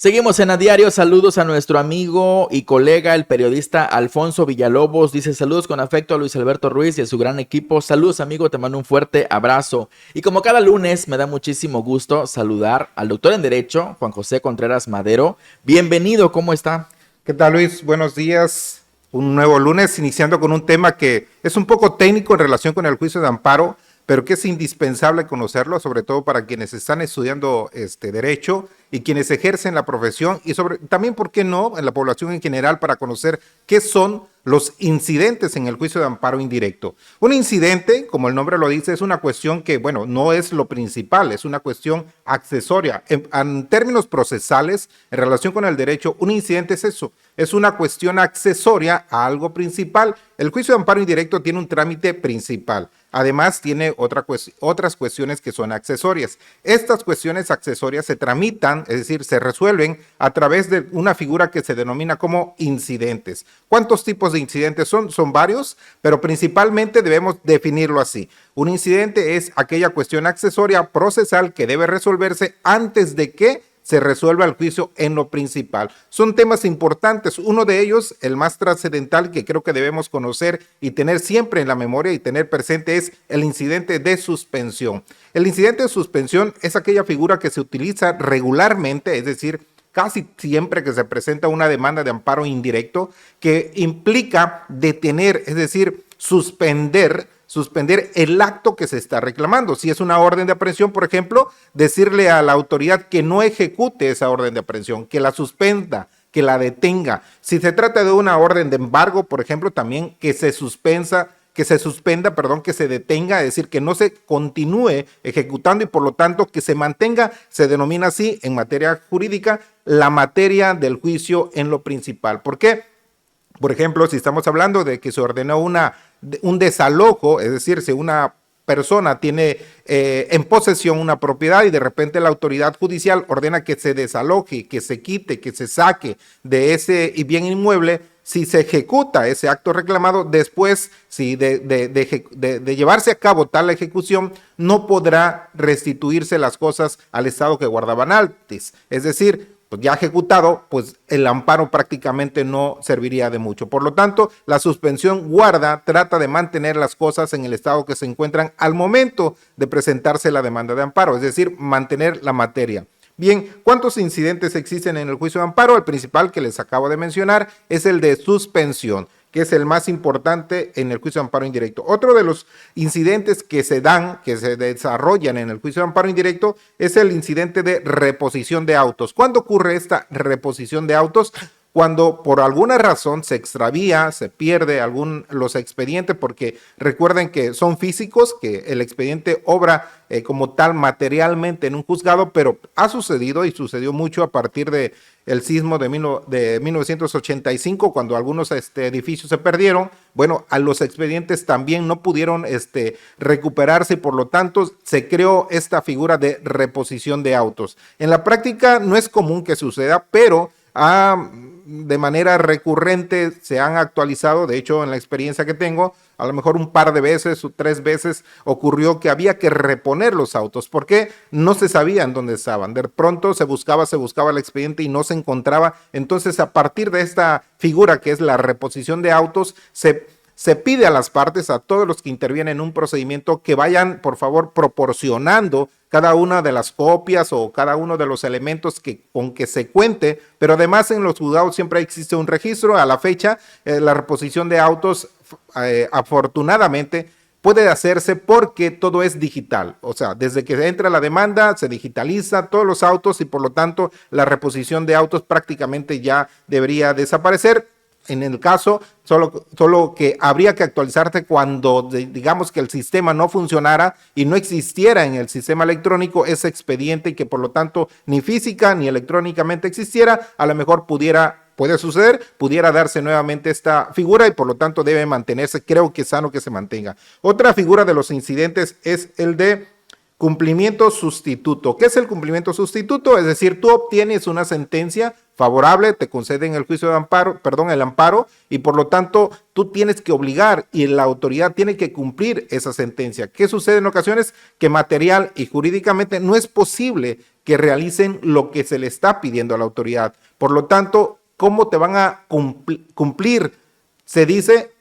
Seguimos en A Diario. Saludos a nuestro amigo y colega, el periodista Alfonso Villalobos. Dice: saludos con afecto a Luis Alberto Ruiz y a su gran equipo. Saludos, amigo, te mando un fuerte abrazo. Y como cada lunes, me da muchísimo gusto saludar al doctor en Derecho, Juan José Contreras Madero. Bienvenido, ¿cómo está? ¿Qué tal, Luis? Buenos días. Un nuevo lunes, iniciando con un tema que es un poco técnico en relación con el juicio de amparo, pero que es indispensable conocerlo, sobre todo para quienes están estudiando derecho y quienes ejercen la profesión y también, ¿por qué no?, en la población en general, para conocer qué son los incidentes en el juicio de amparo indirecto. Un incidente, como el nombre lo dice, es una cuestión que, bueno, no es lo principal, es una cuestión accesoria. En términos procesales, en relación con el derecho, un incidente es eso, es una cuestión accesoria a algo principal. El juicio de amparo indirecto tiene un trámite principal. Además, tiene otras cuestiones que son accesorias. Estas cuestiones accesorias se tramitan, es decir, se resuelven a través de una figura que se denomina como incidentes. ¿Cuántos tipos de incidentes son? Son varios, pero principalmente debemos definirlo así. Un incidente es aquella cuestión accesoria procesal que debe resolverse antes de que se resuelva el juicio en lo principal. Son temas importantes. Uno de ellos, el más trascendental, que creo que debemos conocer y tener siempre en la memoria y tener presente, es el incidente de suspensión. El incidente de suspensión es aquella figura que se utiliza regularmente, es decir, casi siempre que se presenta una demanda de amparo indirecto, que implica detener, es decir, suspender el acto que se está reclamando. Si es una orden de aprehensión, por ejemplo, decirle a la autoridad que no ejecute esa orden de aprehensión, que la suspenda, que la detenga. Si se trata de una orden de embargo, por ejemplo, también que se suspenda, que se detenga, es decir, que no se continúe ejecutando y por lo tanto que se mantenga, se denomina así en materia jurídica, la materia del juicio en lo principal. ¿Por qué? Por ejemplo, si estamos hablando de que se ordenó un desalojo, es decir, si una persona tiene en posesión una propiedad y de repente la autoridad judicial ordena que se desaloje, que se quite, que se saque de ese bien inmueble, si se ejecuta ese acto reclamado, después si de llevarse a cabo tal ejecución, no podrá restituirse las cosas al estado que guardaban antes. Es decir, pues ya ejecutado, pues el amparo prácticamente no serviría de mucho. Por lo tanto, la suspensión trata de mantener las cosas en el estado que se encuentran al momento de presentarse la demanda de amparo, es decir, mantener la materia. Bien, ¿cuántos incidentes existen en el juicio de amparo? El principal que les acabo de mencionar es el de suspensión, que es el más importante en el juicio de amparo indirecto. Otro de los incidentes que se desarrollan en el juicio de amparo indirecto es el incidente de reposición de autos. ¿Cuándo ocurre esta reposición de autos? Cuando por alguna razón se extravía, se pierde los expedientes, porque recuerden que son físicos, que el expediente obra como tal materialmente en un juzgado, pero ha sucedido y sucedió mucho a partir de el sismo de 1985, cuando algunos edificios se perdieron. Bueno, a los expedientes también no pudieron recuperarse y por lo tanto se creó esta figura de reposición de autos. En la práctica no es común que suceda, pero de manera recurrente se han actualizado. De hecho, en la experiencia que tengo, a lo mejor un par de veces o 3 veces ocurrió que había que reponer los autos porque no se sabían dónde estaban. De pronto se buscaba el expediente y no se encontraba. Entonces, a partir de esta figura que es la reposición de autos, se pide a las partes, a todos los que intervienen en un procedimiento, que vayan, por favor, proporcionando cada una de las copias o cada uno de los elementos con que se cuente, pero además en los juzgados siempre existe un registro. A la fecha, la reposición de autos, afortunadamente, puede hacerse porque todo es digital. O sea, desde que entra la demanda, se digitaliza todos los autos y por lo tanto la reposición de autos prácticamente ya debería desaparecer. En el caso, solo que habría que actualizarse cuando digamos que el sistema no funcionara y no existiera en el sistema electrónico ese expediente y que por lo tanto ni física ni electrónicamente existiera. A lo mejor puede suceder, pudiera darse nuevamente esta figura y por lo tanto debe mantenerse. Creo que es sano que se mantenga. Otra figura de los incidentes es el de cumplimiento sustituto. ¿Qué es el cumplimiento sustituto? Es decir, tú obtienes una sentencia favorable, te conceden el juicio de amparo, el amparo, y por lo tanto tú tienes que obligar y la autoridad tiene que cumplir esa sentencia. ¿Qué sucede en ocasiones? Que material y jurídicamente no es posible que realicen lo que se le está pidiendo a la autoridad. Por lo tanto, ¿cómo te van a cumplir? Se dice,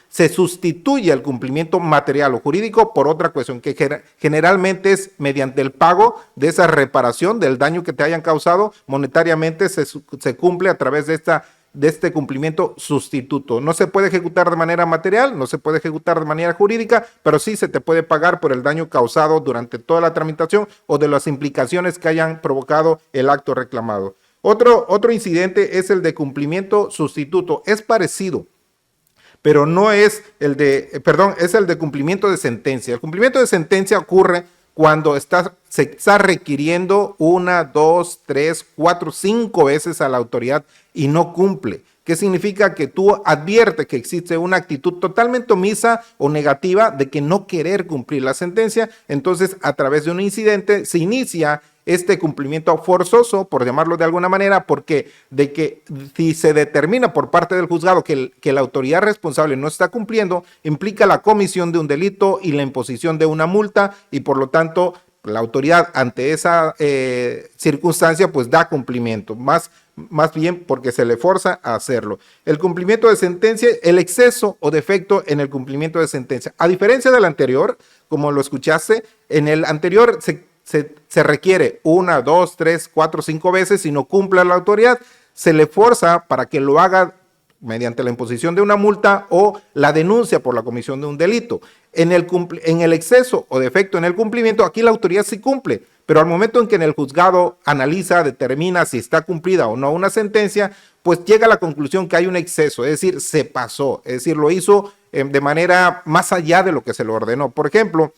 se sustituye el cumplimiento material o jurídico por otra cuestión que generalmente es mediante el pago de esa reparación del daño que te hayan causado monetariamente. Se cumple a través de este cumplimiento sustituto. No se puede ejecutar de manera material, no se puede ejecutar de manera jurídica, pero sí se te puede pagar por el daño causado durante toda la tramitación o de las implicaciones que hayan provocado el acto reclamado. Otro incidente es el de cumplimiento sustituto. Es parecido, pero no es es el de cumplimiento de sentencia. El cumplimiento de sentencia ocurre cuando se está requiriendo 1, 2, 3, 4, 5 veces a la autoridad y no cumple. ¿Qué significa? Que tú adviertes que existe una actitud totalmente omisa o negativa de que no querer cumplir la sentencia. Entonces, a través de un incidente se inicia este cumplimiento forzoso, por llamarlo de alguna manera, porque de que si se determina por parte del juzgado que la autoridad responsable no está cumpliendo, implica la comisión de un delito y la imposición de una multa, y por lo tanto la autoridad ante esa circunstancia pues da cumplimiento, más bien porque se le forza a hacerlo. El cumplimiento de sentencia, el exceso o defecto en el cumplimiento de sentencia. A diferencia del anterior, como lo escuchaste, en el anterior se requiere 1, 2, 3, 4, 5 veces. Si no cumple la autoridad, se le forza para que lo haga mediante la imposición de una multa o la denuncia por la comisión de un delito. En el exceso o defecto en el cumplimiento, aquí la autoridad sí cumple, pero al momento en que en el juzgado analiza, determina si está cumplida o no una sentencia, pues llega a la conclusión que hay un exceso, es decir, se pasó, es decir, lo hizo de manera más allá de lo que se le ordenó. Por ejemplo,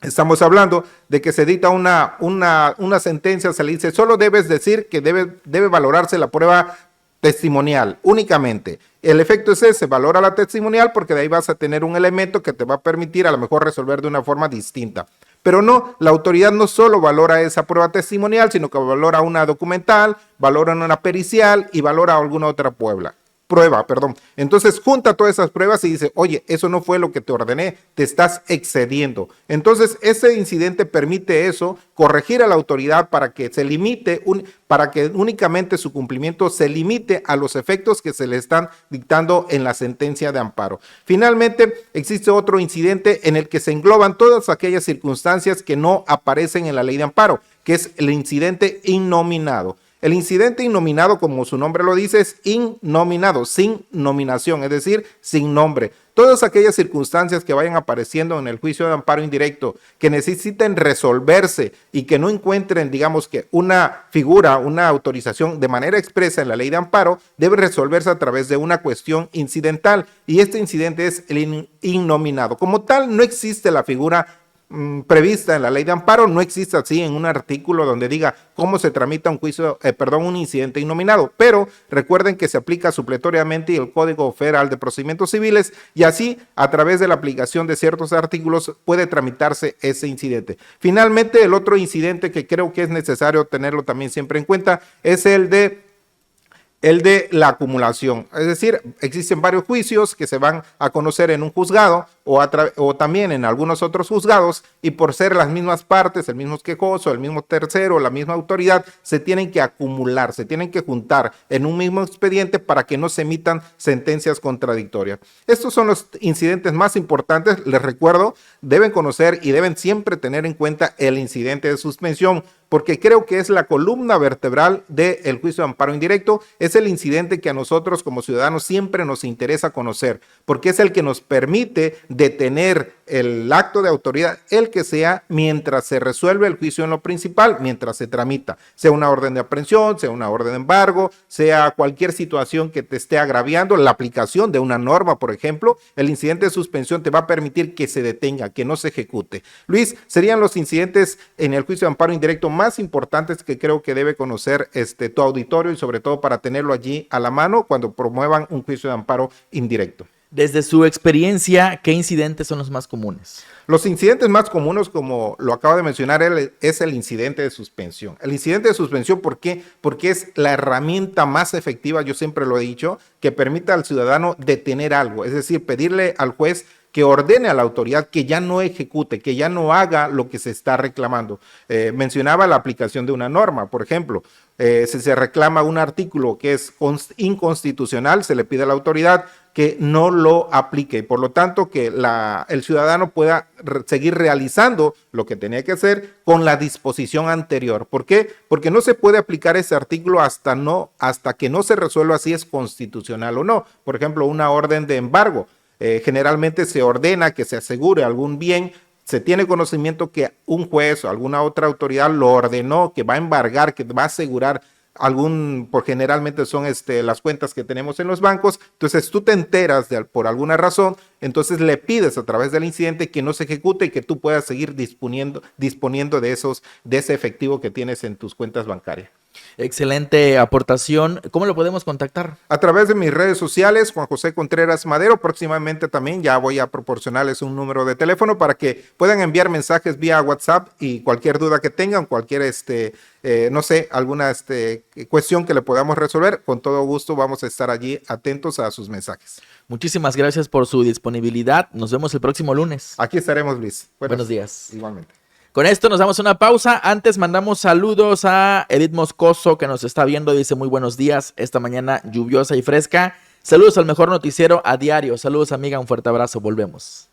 estamos hablando de que se dicta una sentencia, se le dice, solo debes decir que debe valorarse la prueba testimonial únicamente. El efecto es ese, valora la testimonial porque de ahí vas a tener un elemento que te va a permitir a lo mejor resolver de una forma distinta. Pero no, la autoridad no solo valora esa prueba testimonial, sino que valora una documental, valora una pericial y valora alguna otra prueba. Entonces junta todas esas pruebas y dice, oye, eso no fue lo que te ordené, te estás excediendo. Entonces ese incidente permite eso, corregir a la autoridad para que se limite, para que únicamente su cumplimiento se limite a los efectos que se le están dictando en la sentencia de amparo. Finalmente, existe otro incidente en el que se engloban todas aquellas circunstancias que no aparecen en la ley de amparo, que es el incidente innominado. El incidente innominado, como su nombre lo dice, es innominado, sin nominación, es decir, sin nombre. Todas aquellas circunstancias que vayan apareciendo en el juicio de amparo indirecto, que necesiten resolverse y que no encuentren, digamos que una figura, una autorización de manera expresa en la ley de amparo, debe resolverse a través de una cuestión incidental. Y este incidente es el innominado. Como tal, no existe la figura prevista en la ley de amparo, no existe así en un artículo donde diga cómo se tramita un incidente innominado, pero recuerden que se aplica supletoriamente el Código Federal de Procedimientos Civiles y así a través de la aplicación de ciertos artículos puede tramitarse ese incidente. Finalmente, el otro incidente que creo que es necesario tenerlo también siempre en cuenta es el de la acumulación. Es decir, existen varios juicios que se van a conocer en un juzgado o también en algunos otros juzgados y por ser las mismas partes, el mismo quejoso, el mismo tercero, la misma autoridad, se tienen que acumular, se tienen que juntar en un mismo expediente para que no se emitan sentencias contradictorias. Estos son los incidentes más importantes. Les recuerdo, deben conocer y deben siempre tener en cuenta el incidente de suspensión, porque creo que es la columna vertebral del juicio de amparo indirecto. Es el incidente que a nosotros como ciudadanos siempre nos interesa conocer, porque es el que nos permite detener el acto de autoridad, el que sea, mientras se resuelve el juicio en lo principal, mientras se tramita, sea una orden de aprehensión, sea una orden de embargo, sea cualquier situación que te esté agraviando, la aplicación de una norma, por ejemplo, el incidente de suspensión te va a permitir que se detenga, que no se ejecute. Luis, serían los incidentes en el juicio de amparo indirecto más importantes que creo que debe conocer tu auditorio y sobre todo para tenerlo allí a la mano cuando promuevan un juicio de amparo indirecto. Desde su experiencia, ¿qué incidentes son los más comunes? Los incidentes más comunes, como lo acabo de mencionar, es el incidente de suspensión. El incidente de suspensión, ¿por qué? Porque es la herramienta más efectiva, yo siempre lo he dicho, que permite al ciudadano detener algo, es decir, pedirle al juez que ordene a la autoridad que ya no ejecute, que ya no haga lo que se está reclamando. Mencionaba la aplicación de una norma, por ejemplo. Si se reclama un artículo que es inconstitucional, se le pide a la autoridad que no lo aplique y por lo tanto que el ciudadano pueda seguir realizando lo que tenía que hacer con la disposición anterior. ¿Por qué? Porque no se puede aplicar ese artículo hasta que no se resuelva si es constitucional o no. Por ejemplo, una orden de embargo. Generalmente se ordena que se asegure algún bien. Se tiene conocimiento que un juez o alguna otra autoridad lo ordenó, que va a embargar, que va a asegurar por generalmente son las cuentas que tenemos en los bancos. Entonces tú te enteras por alguna razón, entonces le pides a través del incidente que no se ejecute y que tú puedas seguir disponiendo de ese efectivo que tienes en tus cuentas bancarias. Excelente aportación. ¿Cómo lo podemos contactar? A través de mis redes sociales, Juan José Contreras Madero. Próximamente también ya voy a proporcionarles un número de teléfono para que puedan enviar mensajes vía WhatsApp y cualquier duda que tengan, cualquier, no sé, alguna cuestión que le podamos resolver, con todo gusto vamos a estar allí atentos a sus mensajes. Muchísimas gracias por su disponibilidad. Nos vemos el próximo lunes. Aquí estaremos, Luis. Buenos días. Igualmente. Con esto nos damos una pausa. Antes mandamos saludos a Edith Moscoso que nos está viendo. Dice muy buenos días esta mañana lluviosa y fresca. Saludos al mejor noticiero a diario. Saludos amiga, un fuerte abrazo. Volvemos.